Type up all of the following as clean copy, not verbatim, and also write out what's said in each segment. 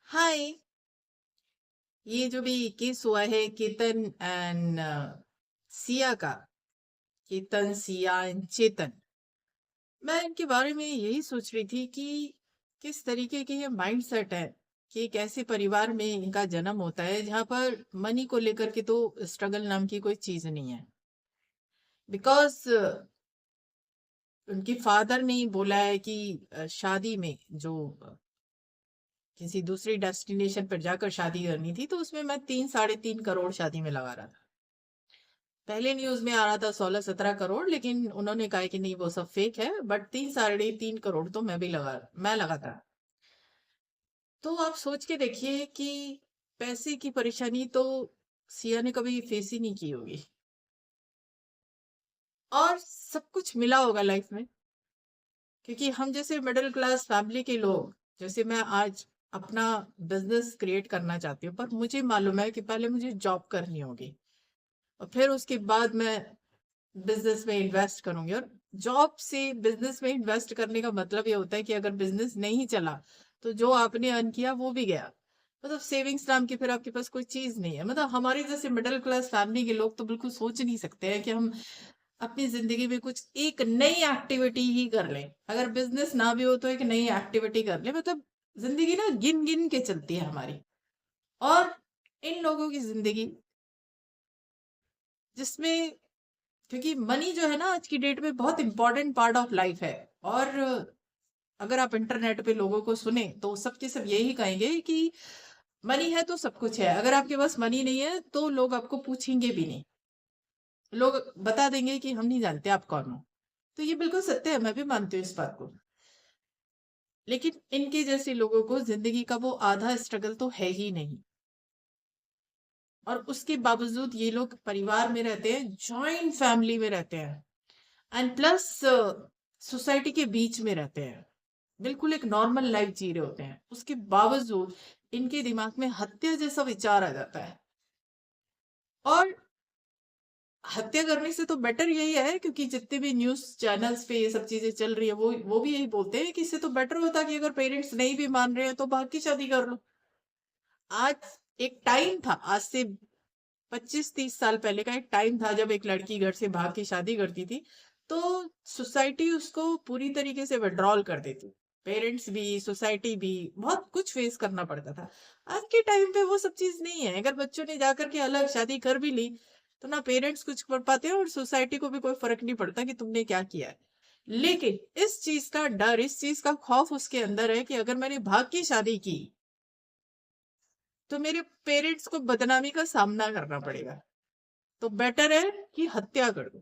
हाय। ये जो भी केस हुआ है केतन एंड सिया का, केतन सिया एंड चेतन, मैं इनके बारे में यही सोच रही थी कि किस तरीके के ये माइंडसेट है कि एक ऐसे परिवार में इनका जन्म होता है जहां पर मनी को लेकर के तो स्ट्रगल नाम की कोई चीज नहीं है। बिकॉज उनके फादर ने ही बोला है कि शादी में जो किसी दूसरी डेस्टिनेशन पर जाकर शादी करनी थी तो उसमें मैं 3 साढ़े 3 करोड़ शादी में लगा रहा था। पहले न्यूज में आ रहा था 16 17 करोड़, लेकिन उन्होंने कहा कि नहीं वो सब फेक है, बट 3 साढ़े 3 करोड़ तो मैं लगा था। तो आप सोच के देखिए कि पैसे की परेशानी तो सिया ने कभी फेस ही नहीं की होगी, और सब कुछ मिला होगा लाइफ में। क्योंकि हम जैसे मिडिल क्लास फैमिली के लोग, जैसे मैं आज अपना बिजनेस क्रिएट करना चाहती हूँ, पर मुझे मालूम है कि पहले मुझे जॉब करनी होगी और फिर उसके बाद मैं बिजनेस में इन्वेस्ट करूंगी। और जॉब से बिजनेस में इन्वेस्ट करने का मतलब ये होता है कि अगर बिजनेस नहीं चला तो जो आपने अर्न किया वो भी गया। मतलब सेविंग्स नाम की फिर आपके पास कोई चीज नहीं है। मतलब हमारे जैसे मिडिल क्लास फैमिली के लोग तो बिल्कुल सोच नहीं सकते हैं कि हम अपनी जिंदगी में कुछ एक नई एक्टिविटी ही कर लें। अगर बिजनेस ना भी हो तो एक नई एक्टिविटी कर लें। मतलब जिंदगी ना गिन गिन के चलती है हमारी। और इन लोगों की जिंदगी जिसमें, क्योंकि मनी जो है ना आज की डेट में बहुत इंपॉर्टेंट पार्ट ऑफ लाइफ है। और अगर आप इंटरनेट पे लोगों को सुने तो सबके सब यही कहेंगे कि मनी है तो सब कुछ है, अगर आपके पास मनी नहीं है तो लोग आपको पूछेंगे भी नहीं। लोग बता देंगे कि हम नहीं जानते आप कौन हो। तो ये बिल्कुल सत्य है, मैं भी मानती हूँ इस बात को। लेकिन इनके जैसे लोगों को जिंदगी का वो आधा स्ट्रगल तो है ही नहीं। और उसके बावजूद ये लोग परिवार में रहते हैं, जॉइंट फैमिली में रहते हैं, एंड प्लस सोसाइटी के बीच में रहते हैं। बिल्कुल एक नॉर्मल लाइफ जी रहे होते हैं, उसके बावजूद इनके दिमाग में हत्या जैसा विचार आ जाता है। और हत्या करने से तो बेटर यही है, क्योंकि जितने भी न्यूज चैनल्स पे ये सब चीजें चल रही है वो भी यही बोलते हैं कि इससे तो बेटर होता कि अगर पेरेंट्स नहीं भी मान रहे हैं तो भाग की शादी कर लो। आज एक टाइम था, आज से 25 30 साल पहले का एक टाइम था जब एक लड़की घर से भाग के शादी करती थी तो सोसाइटी उसको पूरी तरीके से विड्रॉल कर देती। पेरेंट्स भी, सोसाइटी भी, बहुत कुछ फेस करना पड़ता था। आज के टाइम पे वो सब चीज नहीं है। अगर बच्चों ने जाकर के अलग शादी कर भी ली तो ना पेरेंट्स कुछ कर पाते हैं और सोसाइटी को भी कोई फर्क नहीं पड़ता कि तुमने क्या किया है। लेकिन इस चीज का डर, इस चीज का खौफ उसके अंदर है कि अगर मैंने भाग की शादी की तो मेरे पेरेंट्स को बदनामी का सामना करना पड़ेगा। तो बेटर है कि हत्या कर दो।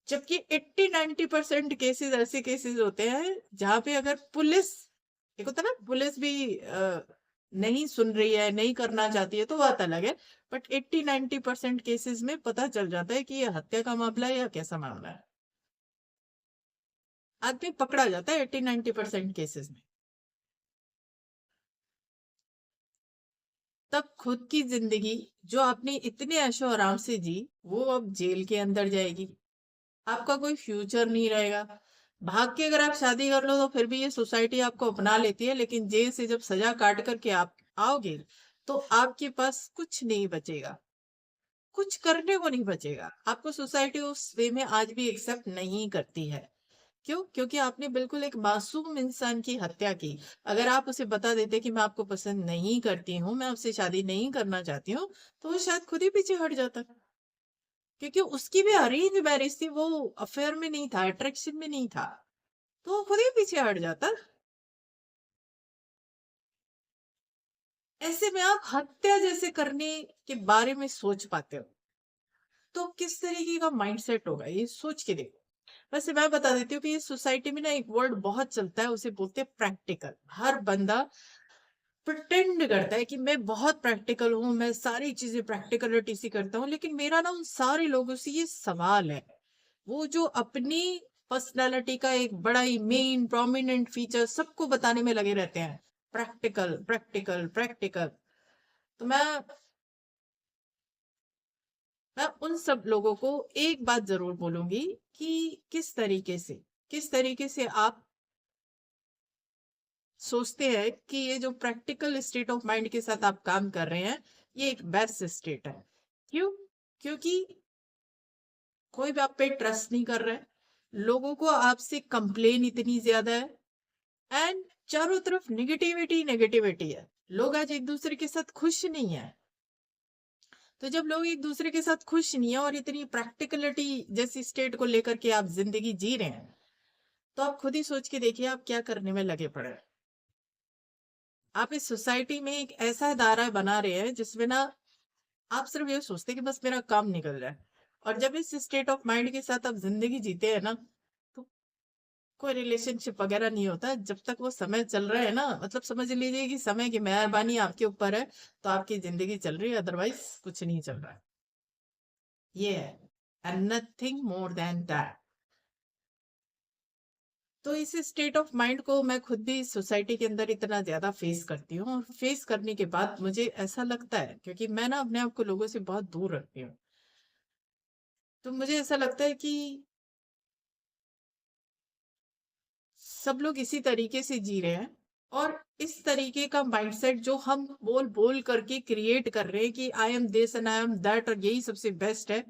जबकि 80 90% केसेस ऐसे केसेस होते हैं जहां पे अगर पुलिस, एक होता है ना पुलिस भी नहीं सुन रही है, नहीं करना चाहती है तो बात अलग है। बट 80 90% केसेस में पता चल जाता है कि ये हत्या का मामला है या कैसा मामला है। आदमी पकड़ा जाता है 80 90% केसेस में। तब खुद की जिंदगी जो आपने इतने ऐशो आराम से जी, वो अब जेल के अंदर जाएगी। आपका कोई फ्यूचर नहीं रहेगा। भाग के अगर आप शादी कर लो तो फिर भी ये सोसाइटी आपको अपना लेती है, लेकिन जेल से जब सजा काट करके आप आओगे तो आपके पास कुछ नहीं बचेगा। कुछ करने को नहीं बचेगा। आपको सोसाइटी उस वे में आज भी एक्सेप्ट नहीं करती है। क्यों? क्योंकि आपने बिल्कुल एक मासूम इंसान की हत्या की। अगर आप उसे बता देते कि मैं आपको पसंद नहीं करती हूँ, मैं आपसे शादी नहीं करना चाहती हूँ, तो वो शायद खुद ही पीछे हट जाता। क्योंकि उसकी भी अरेंज मैरिज थी, वो अफेयर में नहीं था, अट्रैक्शन में नहीं था, तो वो खुद ही पीछे हट जाता। ऐसे में आप हत्या जैसे करने के बारे में सोच पाते हो तो किस तरीके का माइंडसेट होगा ये सोच के देखो। वैसे मैं बता देती हूँ कि ये सोसाइटी में ना एक वर्ड बहुत चलता है, उसे बोलते हैं प्रैक्टिकल। हर बंदा प्रिटेंड करता है कि मैं बहुत प्रैक्टिकल हूँ, मैं सारी चीजें प्रैक्टिकलिटी से करता हूँ, लेकिन मेरा ना उन सारे लोगों से ये सवाल है, वो जो अपनी पर्सनालिटी का एक बड़ा ही मेन प्रोमिनेंट फीचर सबको बताने में लगे रहते हैं, प्रैक्टिकल प्रैक्टिकल प्रैक्टिकल। तो मैं उन सब लोगों को एक बात जरूर बोलूंगी कि किस तरीके से आप सोचते हैं कि ये जो प्रैक्टिकल स्टेट ऑफ माइंड के साथ आप काम कर रहे हैं, ये एक बेस्ट स्टेट है। क्यों? क्योंकि कोई भी आप पे ट्रस्ट नहीं कर रहा है, लोगों को आपसे कंप्लेन इतनी ज्यादा है, एंड चारों तरफ नेगेटिविटी नेगेटिविटी है। लोग आज एक दूसरे के साथ खुश नहीं है। तो जब लोग एक दूसरे के साथ खुश नहीं है और इतनी प्रैक्टिकलिटी जैसी स्टेट को लेकर के आप जिंदगी जी रहे हैं, तो आप खुद ही सोच के देखिए आप क्या करने में लगे पड़े हैं। आप इस सोसाइटी में एक ऐसा दायरा बना रहे हैं जिसमें ना आप सिर्फ ये सोचते हैं कि बस मेरा काम निकल जाए। और जब इस स्टेट ऑफ माइंड के साथ आप जिंदगी जीते हैं ना, तो कोई रिलेशनशिप वगैरह नहीं होता जब तक वो समय चल रहा है ना। मतलब समझ लीजिए कि समय की मेहरबानी आपके ऊपर है तो आपकी जिंदगी चल रही है, अदरवाइज कुछ नहीं चल रहा है। ये है, and nothing more than that. तो इस स्टेट ऑफ माइंड को मैं खुद भी सोसाइटी के अंदर इतना ज्यादा फेस करती हूँ, और फेस करने के बाद मुझे ऐसा लगता है, क्योंकि मैं ना अपने आप को लोगों से बहुत दूर रखती हूँ, तो मुझे ऐसा लगता है कि सब लोग इसी तरीके से जी रहे हैं। और इस तरीके का माइंडसेट जो हम बोल बोल करके क्रिएट कर रहे हैं कि I am this and I am that और यही सबसे बेस्ट है,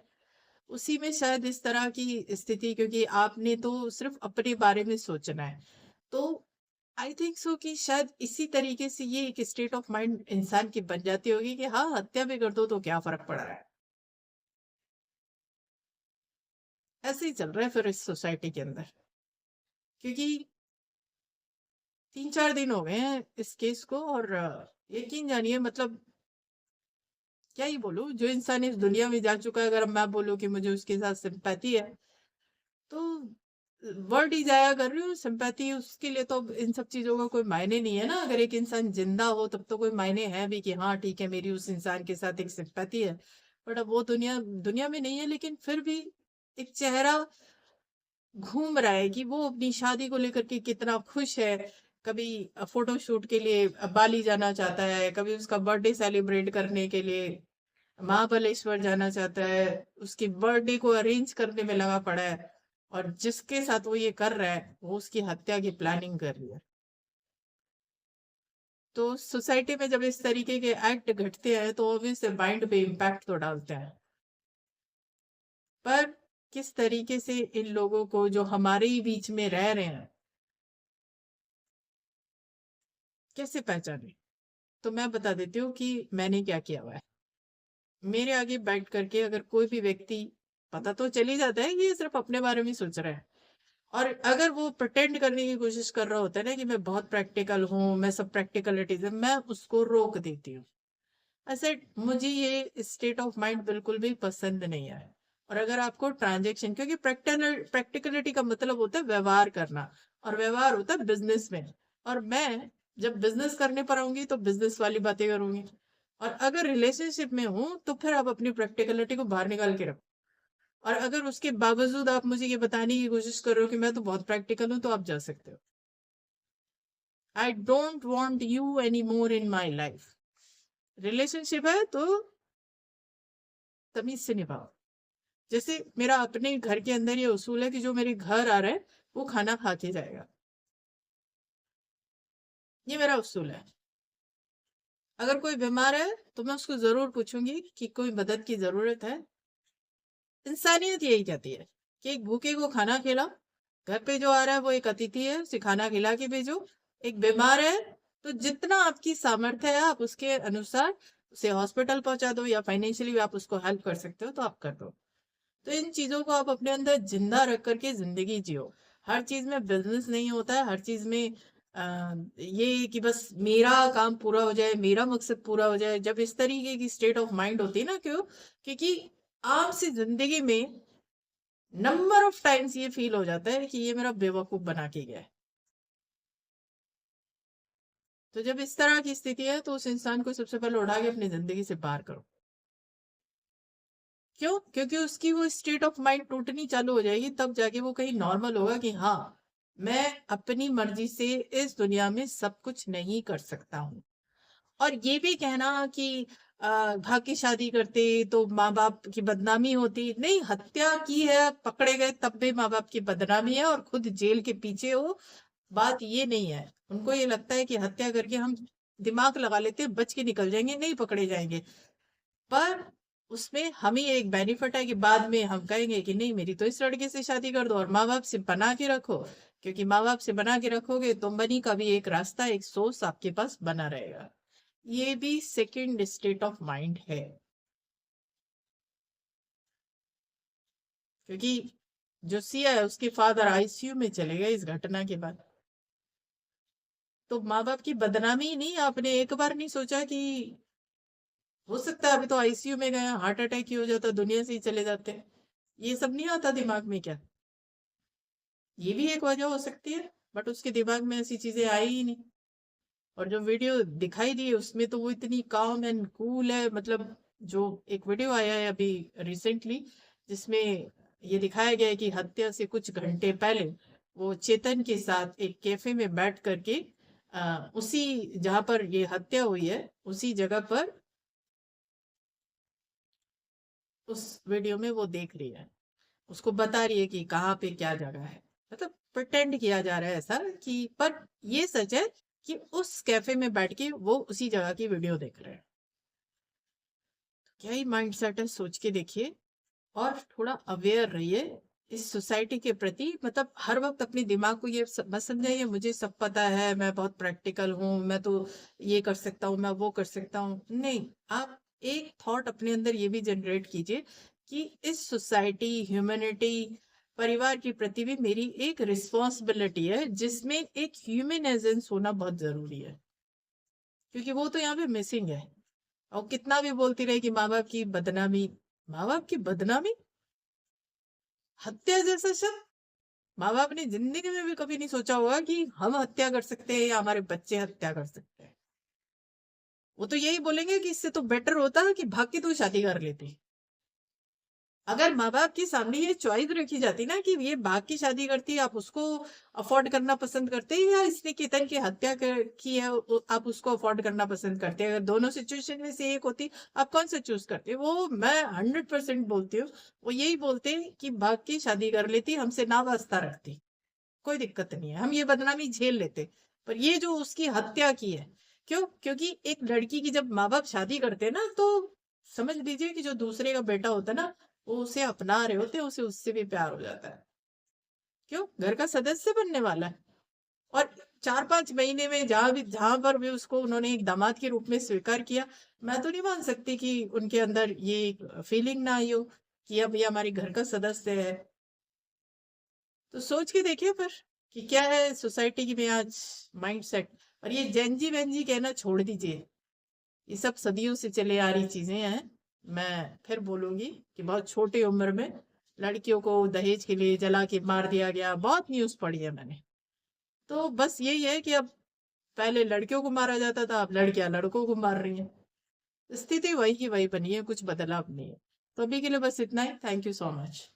उसी में शायद इस तरह की स्थिति, क्योंकि आपने तो सिर्फ अपने बारे में सोचना है। तो आई थिंक सो कि शायद इसी तरीके से ये एक स्टेट ऑफ माइंड इंसान की बन जाती होगी कि हाँ, हत्या भी कर दो तो क्या फर्क पड़ रहा है। ऐसे ही चल रहा है फिर इस सोसाइटी के अंदर, क्योंकि 3-4 दिन हो गए हैं इस केस को। और यकीन जानिए, मतलब क्या ही बोलूं, जो इंसान इस दुनिया में जा चुका है, अगर मैं बोलूं कि मुझे उसके साथ सिंपैथी है, तो वर्ड ही जाया कर रही हूँ। सिंपैथी उसके लिए तो अब इन सब चीजों का कोई मायने नहीं है ना। अगर एक इंसान जिंदा हो तब तो कोई मायने है भी कि हाँ ठीक है, मेरी उस इंसान के साथ एक सिंपैथी है। बट अब वो दुनिया दुनिया में नहीं है, लेकिन फिर भी एक चेहरा घूम रहा है कि वो अपनी शादी को लेकर के कितना खुश है। कभी फोटो शूट के लिए बाली जाना चाहता है, कभी उसका बर्थडे सेलिब्रेट करने के लिए महाबलेश्वर जाना चाहता है, उसकी बर्थडे को अरेंज करने में लगा पड़ा है। और जिसके साथ वो ये कर रहा है वो उसकी हत्या की प्लानिंग कर रही है। तो सोसाइटी में जब इस तरीके के एक्ट घटते हैं तो ऑब्वियस माइंड पे इम्पैक्ट तो डालते हैं। पर किस तरीके से इन लोगों को जो हमारे ही बीच में रह रहे हैं कैसे पहचाने, तो मैं बता देती हूँ कि मैंने क्या किया हुआ है। मेरे आगे बैठ करके अगर कोई भी व्यक्ति, पता तो चल ही जाता है कि ये सिर्फ अपने बारे में सोच रहा है, और अगर वो प्रटेंड करने की कोशिश कर रहा होता है ना कि मैं बहुत प्रैक्टिकल हूँ, मैं सब प्रैक्टिकलिटीज है, मैं उसको रोक देती हूँ। ऐसे मुझे ये स्टेट ऑफ माइंड बिल्कुल भी पसंद नहीं है। और अगर आपको ट्रांजेक्शन, क्योंकि प्रैक्टिकलिटी का मतलब होता है व्यवहार करना, और व्यवहार होता है बिजनेस में। और मैं जब बिजनेस करने पर आऊंगी तो बिजनेस वाली बातें करूंगी, और अगर रिलेशनशिप में हूं तो फिर आप अपनी प्रैक्टिकलिटी को बाहर निकाल के रखो। और अगर उसके बावजूद आप मुझे ये बताने की कोशिश कर रहे हो कि मैं तो बहुत प्रैक्टिकल हूं, तो आप जा सकते हो। I don't want you any more in my life. Relationship है तो तमीज से निभाओ। जैसे मेरा अपने घर के अंदर ये उसूल है कि जो मेरे घर आ रहा है वो खाना खा के जाएगा। ये मेरा उसूल है। अगर कोई बीमार है तो मैं उसको जरूर पूछूंगी कि कोई मदद की जरूरत है। इंसानियत यही कहती है कि एक भूखे को खाना खिलाओ। घर पे जो आ रहा है वो एक अतिथि है, उसे खाना खिला के भेजो। एक बीमार है तो जितना आपकी सामर्थ्य है आप उसके अनुसार उसे हॉस्पिटल पहुंचा दो, या फाइनेंशियली आप उसको हेल्प कर सकते हो तो आप कर दो। तो इन चीजों को आप अपने अंदर जिंदा रख करके जिंदगी जियो। हर चीज में बिजनेस नहीं होता है, हर चीज में ये कि बस मेरा काम पूरा हो जाए, मेरा मकसद पूरा हो जाए। जब इस तरीके की स्टेट ऑफ माइंड होती है ना, क्यों? क्योंकि आम सी जिंदगी में नंबर ऑफ टाइम्स ये फील हो जाता है कि ये मेरा बेवकूफ बना के गया है। तो जब इस तरह की स्थिति है तो उस इंसान को सबसे पहले उठा के अपनी जिंदगी से बाहर करो। क्यों? क्योंकि उसकी वो स्टेट ऑफ माइंड टूटनी चालू हो जाएगी, तब जाके वो कहीं नॉर्मल होगा कि हाँ, मैं अपनी मर्जी से इस दुनिया में सब कुछ नहीं कर सकता हूँ। और ये भी कहना कि भाग के शादी करते तो माँ बाप की बदनामी होती, नहीं, हत्या की है, पकड़े गए तब भी माँ बाप की बदनामी है, और खुद जेल के पीछे हो, बात ये नहीं है। उनको ये लगता है कि हत्या करके हम दिमाग लगा लेते हैं, बच के निकल जाएंगे, नहीं पकड़े जाएंगे। पर उसमें हमें एक बेनिफिट है कि बाद में हम कहेंगे कि नहीं, मेरी तो इस लड़के से शादी कर दो, और माँ बाप से बना के रखो। क्योंकि माँ बाप से बना के रखोगे तो मनी का भी एक रास्ता, एक सोर्स आपके पास बना रहेगा। ये भी सेकंड स्टेट ऑफ माइंड है। क्योंकि जो सिया है उसके फादर आईसीयू में चले गए इस घटना के बाद। तो माँ बाप की बदनामी ही नहीं, आपने एक बार नहीं सोचा कि हो सकता है अभी तो आईसीयू में गए, हार्ट अटैक ही हो जाता, दुनिया से ही चले जाते। ये सब नहीं आता दिमाग में क्या? ये भी एक वजह हो सकती है, बट उसके दिमाग में ऐसी चीजें आई ही नहीं। और जो वीडियो दिखाई दी उसमें तो वो इतनी काम एंड कूल है, मतलब जो एक वीडियो आया है अभी रिसेंटली, जिसमें ये दिखाया गया है कि हत्या से कुछ घंटे पहले वो चेतन के साथ एक कैफे में बैठ करके उसी जहां पर ये हत्या हुई है उसी जगह पर उस वीडियो में वो देख रही है, उसको बता रही है कि कहाँ पे क्या जगह है। मतलब प्रटेंड किया जा रहा है ऐसा कि, पर ये सच है कि उस कैफे में बैठ के वो उसी जगह की वीडियो देख रहे हैं। क्या ही माइंड सेट है, सोच के देखिए। और थोड़ा अवेयर रहिए इस सोसाइटी के प्रति। मतलब हर वक्त अपने दिमाग को ये मत समझाइए मुझे सब पता है, मैं बहुत प्रैक्टिकल हूँ, मैं तो ये कर सकता हूँ, मैं वो कर सकता हूँ। नहीं, आप एक थॉट अपने अंदर ये भी जनरेट कीजिए कि इस सोसाइटी, ह्यूमैनिटी, परिवार के प्रति भी मेरी एक रिस्पॉन्सिबिलिटी है, जिसमें एक ह्यूमन एजेंस होना बहुत जरूरी है। क्योंकि वो तो यहाँ पे मिसिंग है। और कितना भी बोलती रहे कि माँ बाप की बदनामी, माँ बाप की बदनामी, हत्या जैसा शब्द। माँ बाप ने जिंदगी में भी कभी नहीं सोचा होगा कि हम हत्या कर सकते हैं या हमारे बच्चे हत्या कर सकते हैं। वो तो यही बोलेंगे कि इससे तो बेटर होता कि भाग के तू शादी कर लेती। अगर माँ बाप के सामने ये चॉइस रखी जाती ना कि ये भाग की शादी करती, आप उसको अफोर्ड करना पसंद करते हैं, या इसने केतन की हत्या की है आप उसको अफोर्ड करना पसंद करते हैं, अगर दोनों सिचुएशन में से एक होती, आप कौन सा चूज करते? वो मैं 100% बोलती हूँ, वो यही बोलते कि भाग की शादी कर लेती, हमसे ना वास्ता रखती, कोई दिक्कत नहीं है, हम ये बदनामी झेल लेते। पर ये जो उसकी हत्या की है, क्यों? क्योंकि एक लड़की की जब माँ बाप शादी करते हैं ना, तो समझ लीजिए कि जो दूसरे का बेटा होता है ना, वो उसे अपना रहे होते हैं, उसे उससे भी प्यार हो जाता है। क्यों? घर का सदस्य बनने वाला है। और 4-5 महीने में जहां पर भी उसको उन्होंने एक दामाद के रूप में स्वीकार किया, मैं तो नहीं मान सकती कि उनके अंदर ये फीलिंग ना आई हो कि अब ये हमारे घर का सदस्य है। तो सोच के देखिए फिर कि क्या है सोसाइटी की में आज माइंड सेट। और ये जेंजी वेंजी कहना छोड़ दीजिए, ये सब सदियों से चले आ रही चीजें हैं। मैं फिर बोलूंगी कि बहुत छोटी उम्र में लड़कियों को दहेज के लिए जला के मार दिया गया, बहुत न्यूज पढ़ी है मैंने। तो बस यही है कि अब पहले लड़कियों को मारा जाता था, अब लड़कियां लड़कों को मार रही हैं। स्थिति वही की वही बनी है, कुछ बदलाव नहीं है। तो अभी के लिए बस इतना ही। Thank you so much.